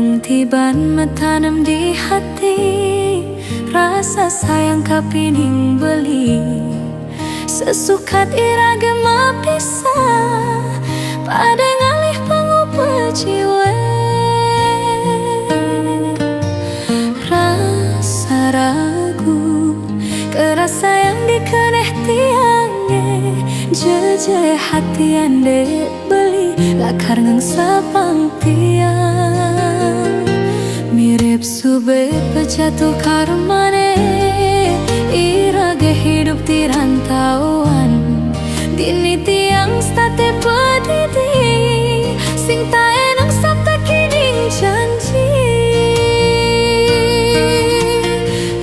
Wong tiban metanam di hati, rasa sayang kapining beli. Sesukat irage mapisah, pada ngalih pangupa jiwa. Rasa ragu, kerasa yang dikeneh tiangnya. Jeje hati ande beli, lakar ngangsa pang tiang. Mirip sube pejatuh karmane, irage hidup di rantauan. Dini tiang state pedidi, sing tak enang sabta kining janji.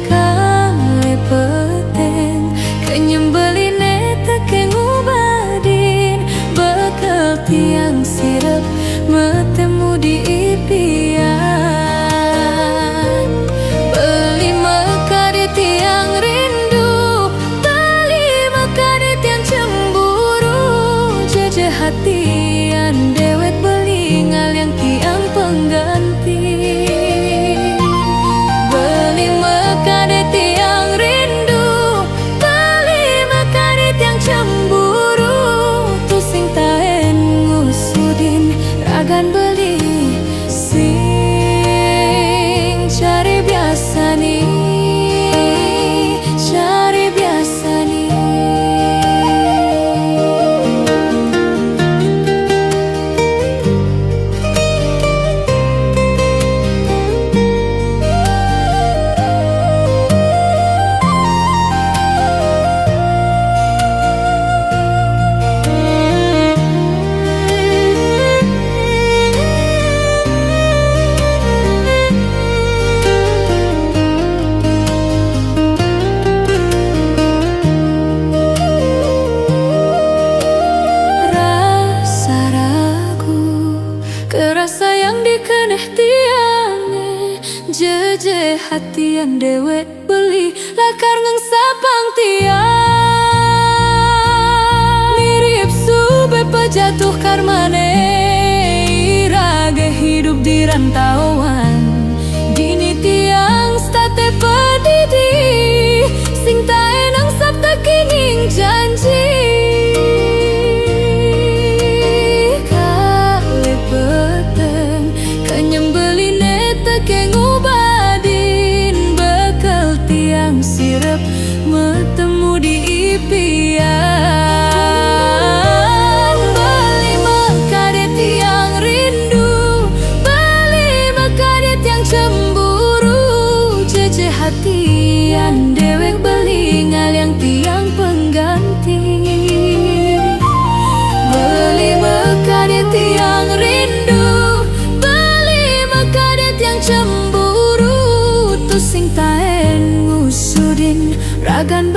Kale peteng kenyembeline tekeng ubadin, bekal tiang sirep metemu di impian. Beli mekade tiang rindu, beli mekade tiang cemburu. Jeje hatian dewek beli ngaliang tiang pengganti. Beli mekade tiang rindu, beli mekade tiang cemburu. Tu sing taen ngusudin ragan beli, sing cari biasa nih, cari biasa nih. Kerasa yang dikeneh tiangnya, jeje hati yang dewek beli, lakar ngangsa pang tiang. Mirip sube pejatuh karmane, irage hidup di rantauan. Dini tiang state pedidi, sing tak enang sabta kining janji. Sirep metemu di impian. Beli mekade tiang rindu, beli mekade tiang cemburu. Jeje hatian dewek beli ngaliang tiang pengganti. Beli mekade tiang rindu, beli mekade tiang cemburu. Tu sing taen ngusudin ragan